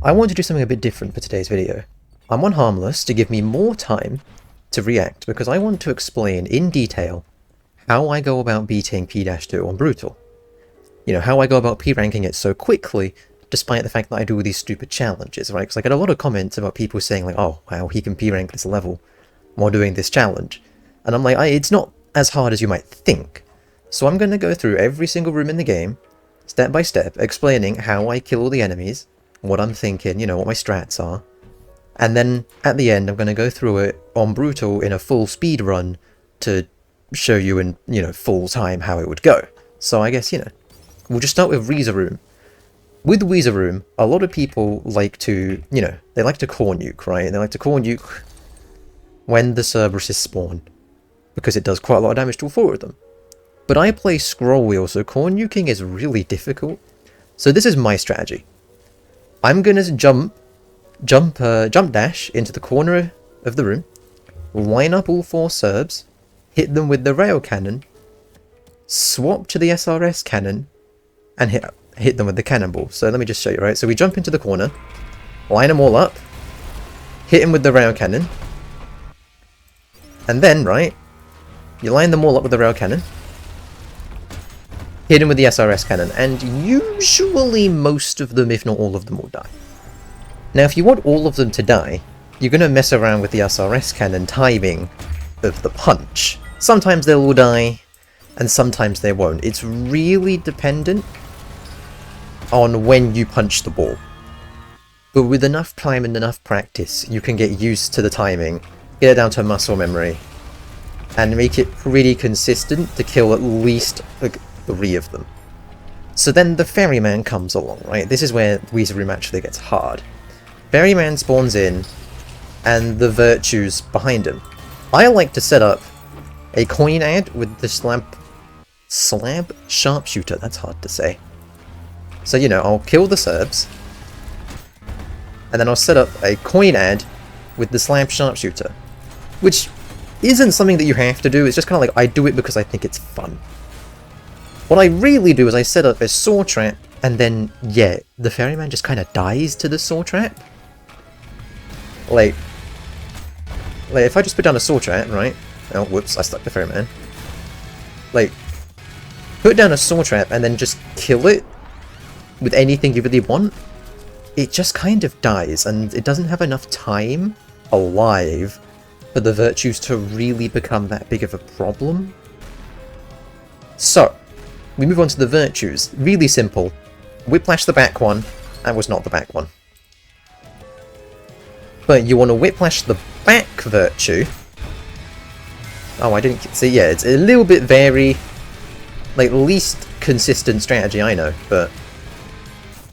I want to do something a bit different for today's video. I'm on Harmless to give me more time to react because I want to explain in detail how I go about beating P-2 on Brutal. You know, how I go about P-ranking it so quickly despite the fact that I do all these stupid challenges, right? Because I get a lot of comments about people saying like, oh wow, he can P-rank this level while doing this challenge. And I'm like, it's not as hard as you might think. So I'm going to go through every single room in the game, step by step, explaining how I kill all the enemies, what I'm thinking, you know, what my strats are. And then at the end, I'm going to go through it on Brutal in a full speed run to show you in, you know, full time how it would go. So I guess, you know, we'll just start with Weezer Room. With Weezer Room, a lot of people like to, you know, they like to core nuke, right? They like to core nuke when the Cerberuses spawn, because it does quite a lot of damage to all four of them. But I play scroll wheel, so core nuking is really difficult. So this is my strategy. I'm gonna jump dash into the corner of the room, line up all four Serbs, hit them with the rail cannon, swap to the SRS cannon, and hit them with the cannonball. So let me just show you, right? So we jump into the corner, line them all up, hit them with the rail cannon, and then, right, you line them all up with the rail cannon, hit them with the SRS cannon, and usually most of them, if not all of them, will die. Now, if you want all of them to die, you're going to mess around with the SRS cannon timing of the punch. Sometimes they'll all die, and sometimes they won't. It's really dependent on when you punch the ball. But with enough time and enough practice, you can get used to the timing, get it down to muscle memory, and make it pretty consistent to kill at least like 3 of them. So then the Ferryman comes along, right? This is where Weezer Room actually gets hard. Ferryman spawns in, and the Virtues behind him. I like to set up a coin ad with the slab sharpshooter. That's hard to say. So, you know, I'll kill the Serbs, and then I'll set up a coin ad with the slab sharpshooter, which isn't something that you have to do. It's just kind of like, I do it because I think it's fun. What I really do is I set up a saw trap, and then, yeah, the Ferryman just kind of dies to the saw trap. Like, if I just put down a saw trap, right? Oh, whoops, I stuck the Ferryman. Like, put down a saw trap and then just kill it with anything you really want, it just kind of dies, and it doesn't have enough time alive for the Virtues to really become that big of a problem. So, we move on to the Virtues. Really simple. Whiplash the back one. That was not the back one. But you want to whiplash the back Virtue. Oh, I didn't see. Yeah, it's a little bit very, like, least consistent strategy I know, but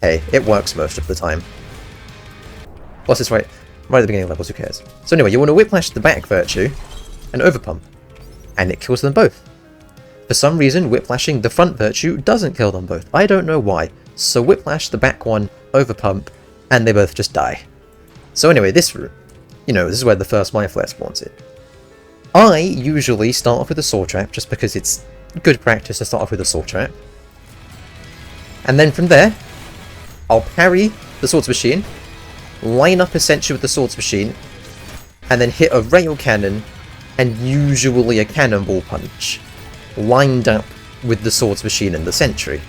hey, it works most of the time. Plus, it's right at the beginning of levels. Who cares? So anyway, you want to whiplash the back Virtue and overpump, and it kills them both. For some reason, whiplashing the front Virtue doesn't kill them both. I don't know why. So whiplash the back one, overpump, and they both just die. So anyway, this room, you know, this is where the first Mind Flare spawns in. I usually start off with a saw trap, just because it's good practice to start off with a saw trap. And then from there, I'll parry the Swords Machine, line up a sentry with the Swords Machine, and then hit a rail cannon, and usually a cannonball punch, lined up with the Swords Machine and the sentry.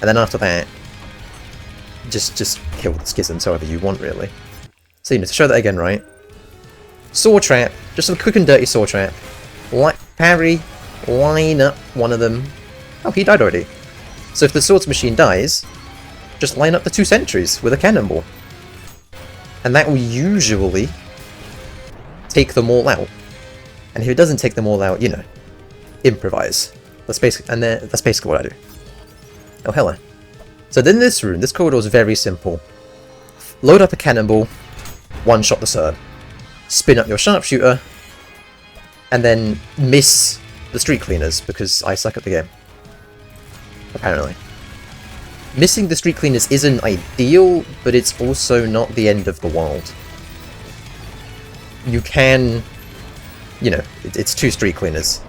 And then after that, just kill the schisms however you want, really. So, you know, to show that again, right? Saw trap, just a quick and dirty saw trap. Parry, line up one of them. Oh, he died already. So if the Swords Machine dies, just line up the 2 sentries with a cannonball. And that will usually take them all out. And if it doesn't take them all out, you know, improvise. That's basically what I do. Oh, hello. So then this room, this corridor is very simple. Load up a cannonball, one-shot the Serb. Spin up your sharpshooter, and then miss the street cleaners, because I suck at the game. Apparently. Missing the street cleaners isn't ideal, but it's also not the end of the world. You can, you know, it's 2 street cleaners.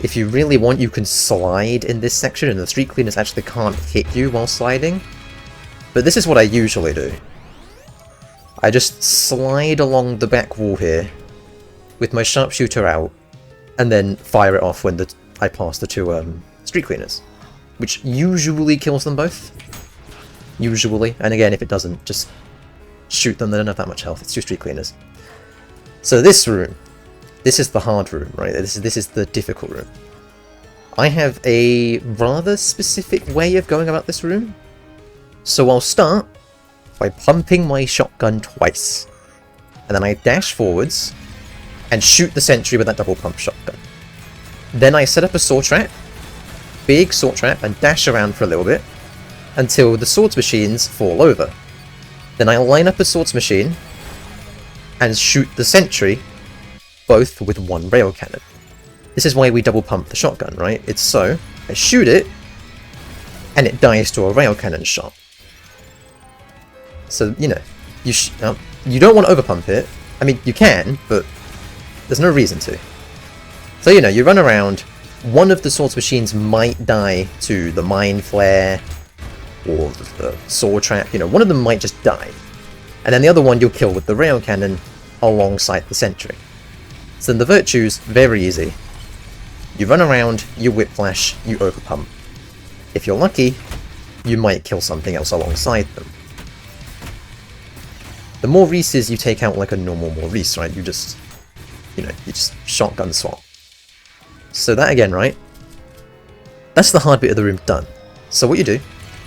If you really want, you can slide in this section, and the street cleaners actually can't hit you while sliding. But this is what I usually do. I just slide along the back wall here with my sharpshooter out, and then fire it off when I pass the two street cleaners, which usually kills them both. Usually, and again, if it doesn't, just shoot them. They don't have that much health. It's 2 street cleaners. So this room, this is the hard room, right? This is the difficult room. I have a rather specific way of going about this room. So I'll start by pumping my shotgun twice, and then I dash forwards and shoot the sentry with that double pump shotgun. Then I set up a saw trap, big saw trap, and dash around for a little bit until the swords machines fall over. Then I line up a swords machine and shoot the sentry, both with 1 rail cannon. This is why we double pump the shotgun, right? It's so I shoot it and it dies to a rail cannon shot. So, you know, you don't want to overpump it. I mean, you can, but there's no reason to. So, you know, you run around, one of the swords machines might die to the mine flare or the saw trap, you know, one of them might just die. And then the other one you'll kill with the rail cannon alongside the sentry. So then the virtues, very easy. You run around, you whiplash, you overpump. If you're lucky, you might kill something else alongside them. The Maurices you take out like a normal Maurice, right? You just shotgun swap. So that again, right? That's the hard bit of the room done. So what you do,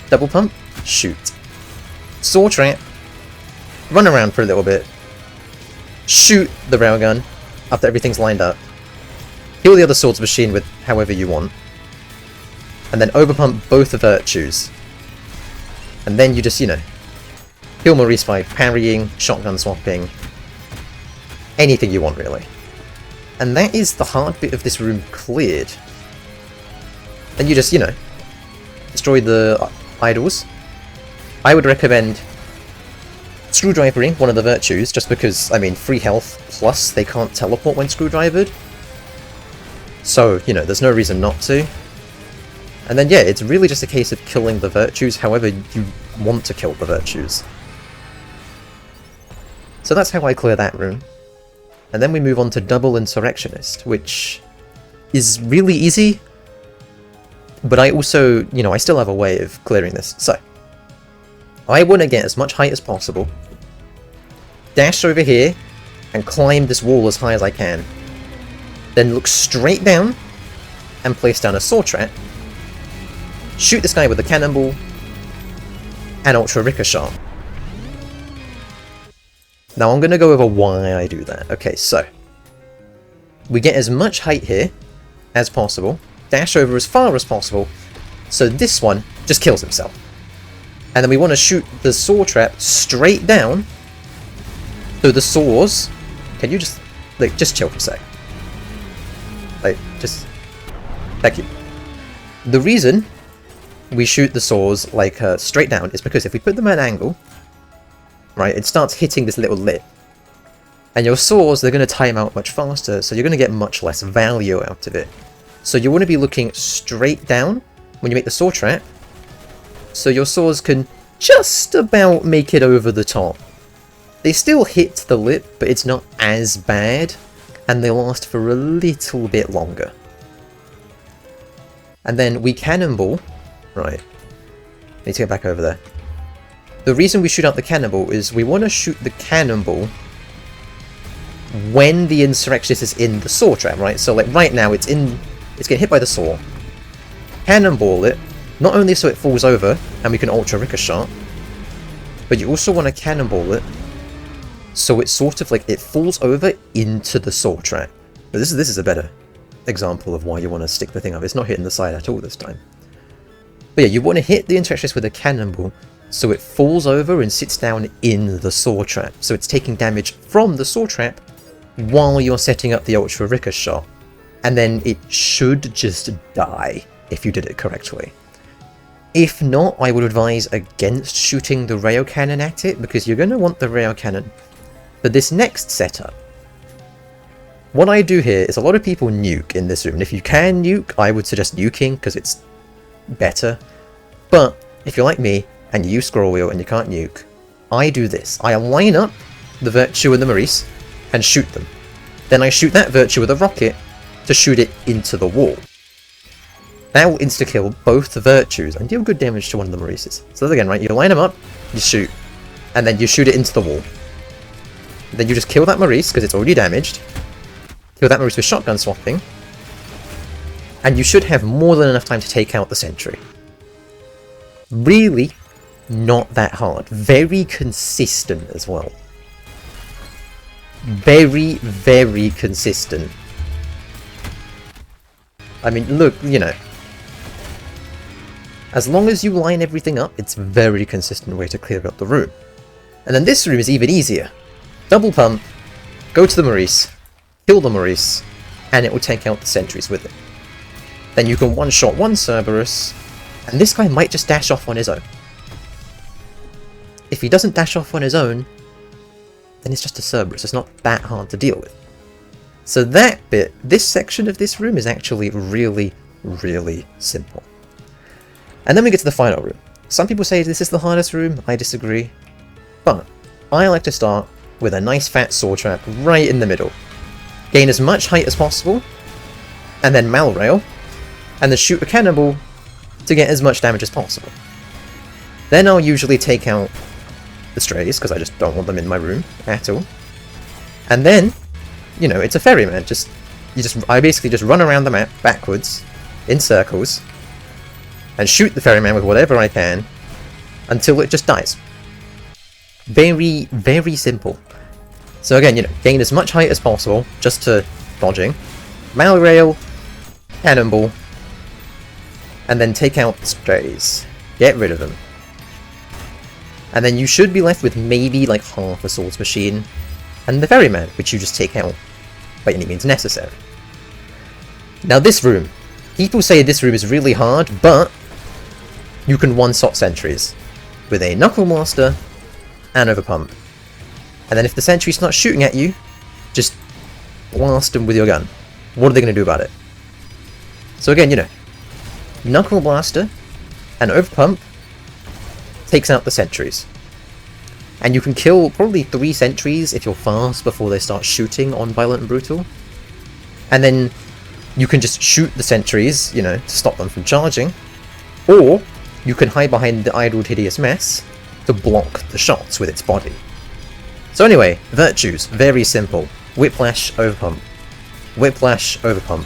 double pump, shoot. Saw trap, run around for a little bit, shoot the railgun after everything's lined up, kill the other swords machine with however you want, and then overpump both the virtues. And then you just, you know, kill Maurice by parrying, shotgun swapping, anything you want really. And that is the hard bit of this room cleared. Then you just, you know, destroy the idols. I would recommend screwdrivering one of the virtues, just because, I mean, free health, plus they can't teleport when screwdrivered. So, you know, there's no reason not to. And then, yeah, it's really just a case of killing the virtues however you want to kill the virtues. So that's how I clear that room. And then we move on to Double Insurrectionist, which is really easy, but I also, you know, I still have a way of clearing this. So, I want to get as much height as possible, dash over here, and climb this wall as high as I can. Then look straight down, and place down a saw trap, shoot this guy with a cannonball, and ultra ricochet. Now I'm going to go over why I do that. Okay, so we get as much height here as possible, dash over as far as possible, so this one just kills himself. And then we want to shoot the saw trap straight down, so the saws... Can you just, like, just chill for a sec? Like, just... Thank you. The reason we shoot the saws, like, straight down is because if we put them at an angle, right, it starts hitting this little lip. And your saws, they're going to time out much faster, so you're going to get much less value out of it. So you want to be looking straight down when you make the saw trap, so your saws can just about make it over the top. They still hit the lip, but it's not as bad, and they last for a little bit longer. And then we cannonball. Right. Need to get back over there. The reason we shoot out the cannonball is we want to shoot the cannonball when the insurrectionist is in the saw trap, right? So like right now it's getting hit by the saw. Cannonball it, not only so it falls over and we can ultra ricochet, but you also want to cannonball it so it's sort of like it falls over into the saw trap. But this is a better example of why you want to stick the thing up. It's not hitting the side at all this time. But yeah, you want to hit the insurrectionist with a cannonball so it falls over and sits down in the saw trap. So it's taking damage from the saw trap while you're setting up the ultra ricochet. And then it should just die if you did it correctly. If not, I would advise against shooting the rail cannon at it, because you're going to want the rail cannon for this next setup. What I do here is a lot of people nuke in this room, and if you can nuke, I would suggest nuking because it's better. But if you're like me and you use scroll wheel and you can't nuke, I do this. I line up the Virtue and the Maurice and shoot them. Then I shoot that Virtue with a rocket to shoot it into the wall. That will insta-kill both the Virtues and deal good damage to one of the Maurices. So again, right, you line them up, you shoot, and then you shoot it into the wall. Then you just kill that Maurice, because it's already damaged. Kill that Maurice with shotgun swapping. And you should have more than enough time to take out the sentry. Really not that hard. Very consistent as well. Very, very consistent. I mean, look, you know, as long as you line everything up, it's a very consistent way to clear out the room. And then this room is even easier. Double pump, go to the Maurice, kill the Maurice, and it will take out the sentries with it. Then you can one-shot one Cerberus, and this guy might just dash off on his own. If he doesn't dash off on his own, then it's just a Cerberus. It's not that hard to deal with. So that bit, this section of this room is actually really, really simple. And then we get to the final room. Some people say this is the hardest room, I disagree. But I like to start with a nice fat saw trap right in the middle. Gain as much height as possible, and then malrail, and then shoot a cannonball to get as much damage as possible. Then I'll usually take out the strays, because I just don't want them in my room at all. And then, you know, it's a ferryman. I basically just run around the map backwards, in circles, and shoot the ferryman with whatever I can, until it just dies. Very, very simple. So again, you know, gain as much height as possible, just to dodging. Malrail, cannonball, and then take out the strays. Get rid of them. And then you should be left with maybe like half a swords machine, and the ferryman, which you just take out by any means necessary. Now this room. People say this room is really hard, but you can one-shot sentries with a Knuckle Blaster and Overpump. And then if the sentry's not shooting at you, just blast them with your gun. What are they going to do about it? So again, you know, Knuckle Blaster and Overpump takes out the sentries. And you can kill probably 3 sentries if you're fast before they start shooting on Violent and Brutal. And then you can just shoot the sentries, you know, to stop them from charging. Or you can hide behind the idled hideous mess to block the shots with its body. So anyway, Virtues, very simple. Whiplash, Overpump. Whiplash, Overpump.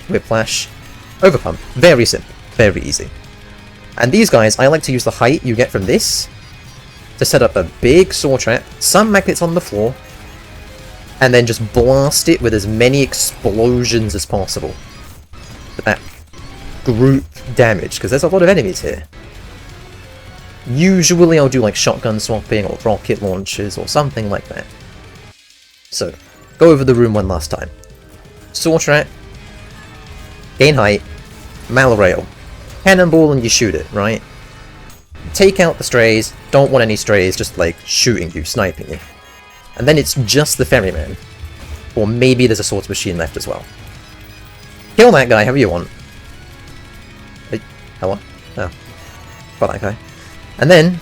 Whiplash, Overpump. Very simple, very easy. And these guys, I like to use the height you get from this to set up a big saw trap, some magnets on the floor, and then just blast it with as many explosions as possible. For that group damage, because there's a lot of enemies here. Usually I'll do like shotgun swapping or rocket launchers or something like that. So, go over the room one last time. Saw trap, gain height, malrail, cannonball and you shoot it, right? Take out the strays, don't want any strays just like shooting you, sniping you. And then it's just the ferryman. Or maybe there's a swords machine left as well. Kill that guy however you want. Hello? Oh. Got that guy. And then,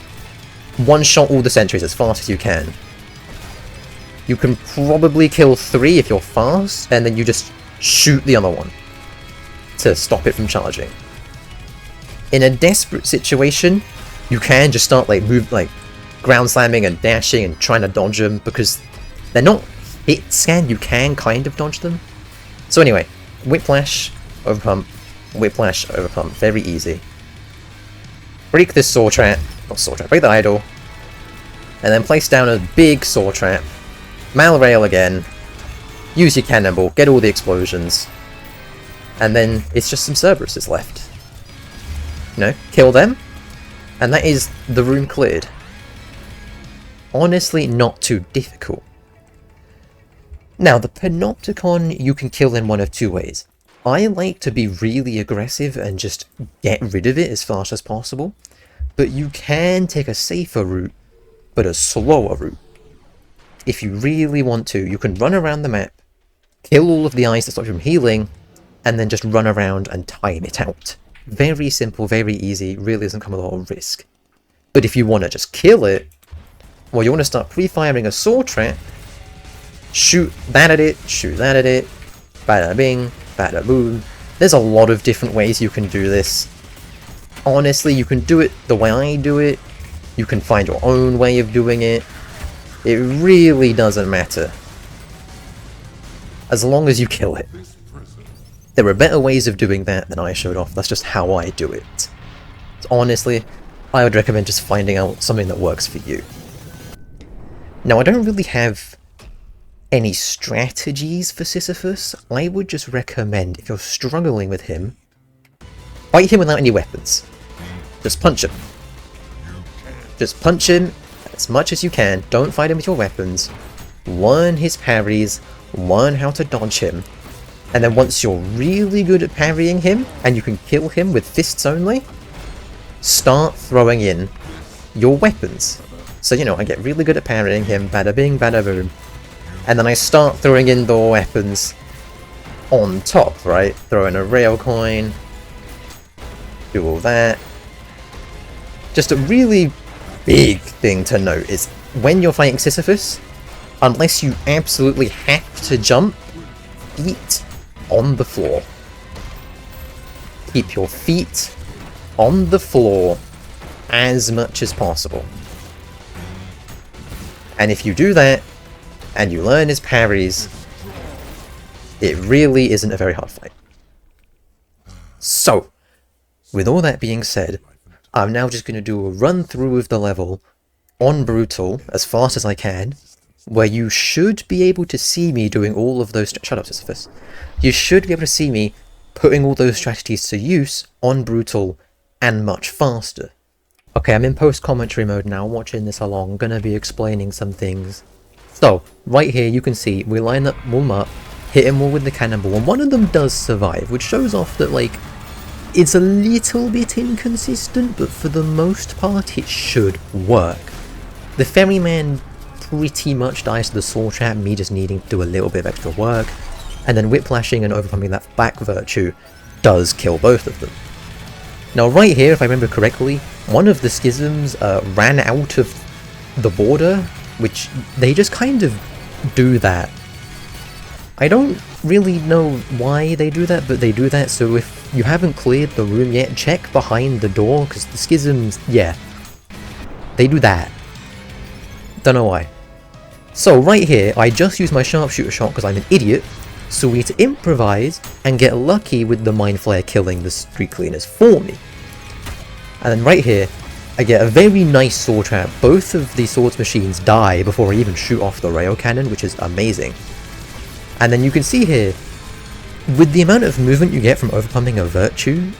one-shot all the sentries as fast as you can. You can probably kill 3 if you're fast, and then you just shoot the other one to stop it from charging. In a desperate situation, you can just start like ground slamming and dashing and trying to dodge them, because they're not hit scan, you can kind of dodge them. So anyway, Whiplash, Overpump, Whiplash, Overpump, very easy. Break this saw trap, break the idol, and then place down a big saw trap, malrail again, use your cannonball, get all the explosions, and then it's just some Cerberuses left. You know, kill them, and that is the room cleared. Honestly, not too difficult. Now, the Panopticon you can kill in one of 2 ways. I like to be really aggressive and just get rid of it as fast as possible, but you can take a safer route, but a slower route. If you really want to, you can run around the map, kill all of the eyes that stop you from healing, and then just run around and time it out. Very simple, very easy, really doesn't come with a lot of risk. But if you want to just kill it, well, you want to start pre-firing a sword trap, shoot that at it, shoot that at it, bada bing, bada boom. There's a lot of different ways you can do this. Honestly, you can do it the way I do it. You can find your own way of doing it. It really doesn't matter. As long as you kill it. There are better ways of doing that than I showed off. That's just how I do it. So honestly, I would recommend just finding out something that works for you. Now, I don't really have any strategies for Sisyphus. I would just recommend, if you're struggling with him, fight him without any weapons. Just punch him. Just punch him as much as you can. Don't fight him with your weapons. Learn his parries. Learn how to dodge him. And then once you're really good at parrying him, and you can kill him with fists only, start throwing in your weapons. So, you know, I get really good at parrying him, bada bing, bada boom. And then I start throwing in the weapons on top, right? Throw in a rail coin, do all that. Just a really big thing to note is, when you're fighting Sisyphus, unless you absolutely have to jump, feet on the floor. Keep your feet on the floor as much as possible. And if you do that, and you learn his parries, it really isn't a very hard fight. So, with all that being said, I'm now just going to do a run through of the level on Brutal as fast as I can, where you should be able to see me doing all of those... Shut up, Sisyphus. You should be able to see me putting all those strategies to use on Brutal and much faster. Okay, I'm in post-commentary mode now, watching this along, gonna be explaining some things. So, right here you can see we line up them up, hit him all with the cannonball, and one of them does survive, which shows off that, like, it's a little bit inconsistent, but for the most part it should work. The ferryman pretty much dies to the sword trap, me just needing to do a little bit of extra work, and then whiplashing and overcoming that back virtue does kill both of them. Now right here, if I remember correctly, one of the schisms ran out of the border, which they just kind of do that. I don't really know why they do that, but they do that, so if you haven't cleared the room yet, check behind the door, because the schisms, yeah, they do that. Don't know why. So right here, I just used my sharpshooter shot because I'm an idiot, so we need to improvise and get lucky with the Mind Flare killing the street cleaners for me. And then right here, I get a very nice sword trap. Both of the swords machines die before I even shoot off the rail cannon, which is amazing. And then you can see here, with the amount of movement you get from overpumping a virtue,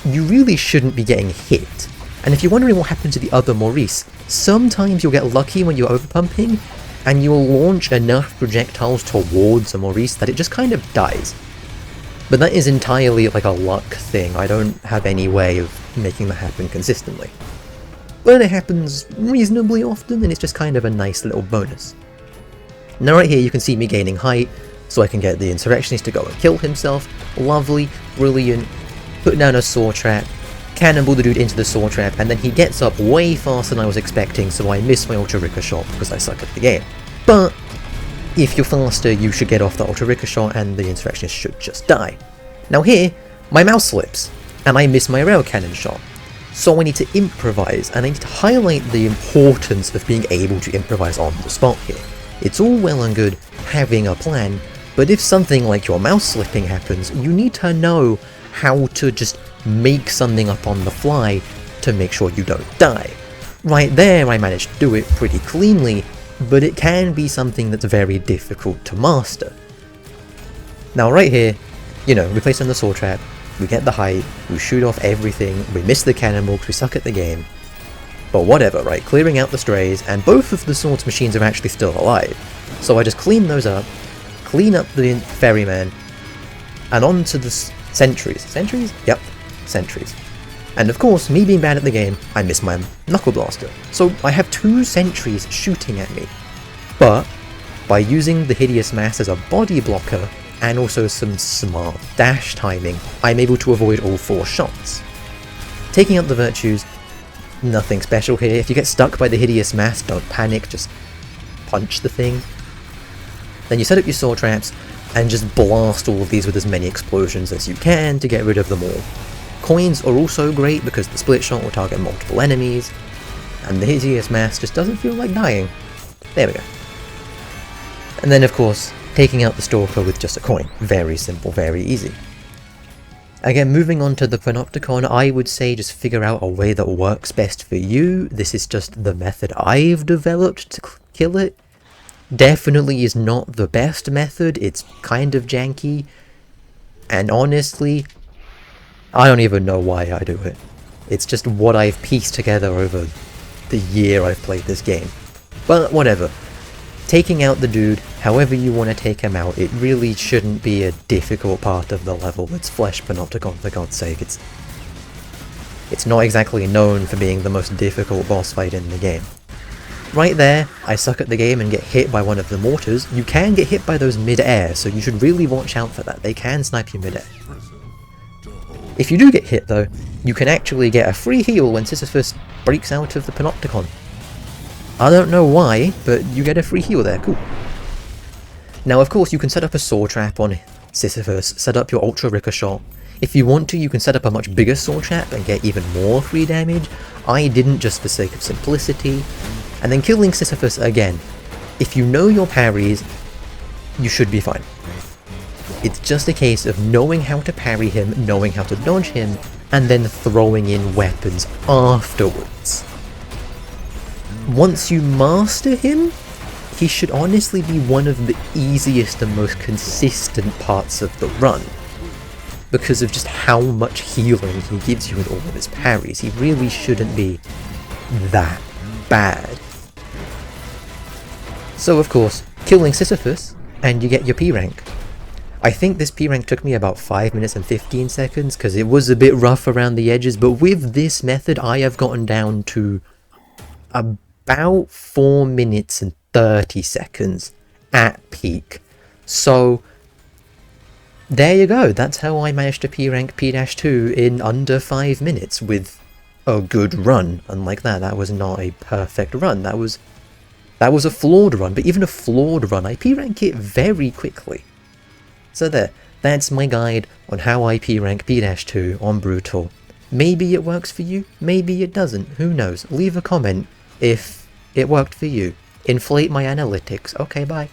you really shouldn't be getting hit. And if you're wondering what happened to the other Maurice, sometimes you'll get lucky when you're overpumping, and you'll launch enough projectiles towards a Maurice that it just kind of dies. But that is entirely like a luck thing. I don't have any way of making that happen consistently. But it happens reasonably often, and it's just kind of a nice little bonus. Now right here you can see me gaining height, so I can get the insurrectionist to go and kill himself. Lovely, brilliant, put down a sword trap, cannonball the dude into the sword trap, and then he gets up way faster than I was expecting, so I miss my ultra ricochet because I suck at the game. But if you're faster, you should get off the ultra ricochet and the insurrectionist should just die. Now here, my mouse slips, and I miss my rail cannon shot. So I need to improvise, and I need to highlight the importance of being able to improvise on the spot here. It's all well and good having a plan, but if something like your mouse slipping happens, you need to know how to just make something up on the fly to make sure you don't die. Right there I managed to do it pretty cleanly, but it can be something that's very difficult to master. Now right here, you know, we place on the sword trap, we get the height, we shoot off everything, we miss the cannonball because we suck at the game. But whatever, right, clearing out the strays, and both of the swords machines are actually still alive. So I just clean those up, clean up the ferryman, and on to the sentries. Sentries? Yep, sentries. And of course, me being bad at the game, I miss my knuckle blaster. So I have 2 sentries shooting at me. But by using the hideous mass as a body blocker, and also some smart dash timing, I'm able to avoid all 4 shots. Taking out the virtues, Nothing special here. If you get stuck by the hideous mass, don't panic, just punch the thing. Then you set up your sword traps and just blast all of these with as many explosions as you can to get rid of them all. Coins are also great because the split shot will target multiple enemies, and the hideous mass just doesn't feel like dying. There we go. And then of course, taking out the stalker with just a coin. Very simple, very easy. Again, moving on to the Panopticon, I would say just figure out a way that works best for you. This is just the method I've developed to kill it. Definitely is not the best method, it's kind of janky, and honestly, I don't even know why I do it. It's just what I've pieced together over the year I've played this game. But whatever. Taking out the dude, however you want to take him out, it really shouldn't be a difficult part of the level. It's Flesh Panopticon, for God's sake. It's not exactly known for being the most difficult boss fight in the game. Right there, I suck at the game and get hit by one of the mortars. You can get hit by those mid-air, so you should really watch out for that. They can snipe you mid-air. If you do get hit though, you can actually get a free heal when Sisyphus breaks out of the Panopticon. I don't know why, but you get a free heal there, cool. Now of course you can set up a sword trap on Sisyphus, set up your Ultra Ricochet. If you want to, you can set up a much bigger sword trap and get even more free damage. I didn't, just for sake of simplicity. And then killing Sisyphus again. If you know your parries, you should be fine. It's just a case of knowing how to parry him, knowing how to dodge him, and then throwing in weapons afterwards. Once you master him, he should honestly be one of the easiest and most consistent parts of the run, because of just how much healing he gives you with all of his parries. He really shouldn't be that bad. So of course, killing Sisyphus, and you get your P rank. I think this P rank took me about 5 minutes and 15 seconds, because it was a bit rough around the edges, but with this method I have gotten down to about 4 minutes and 30 seconds at peak. So there you go, that's how I managed to P rank P-2 in under 5 minutes with a good run. Unlike that was not a perfect run, that was a flawed run, but even a flawed run I P rank it very quickly. So there, that's my guide on how I P rank P-2 on Brutal. Maybe it works for you, maybe it doesn't, who knows. Leave a comment if it worked for you. Inflate my analytics. Okay, bye.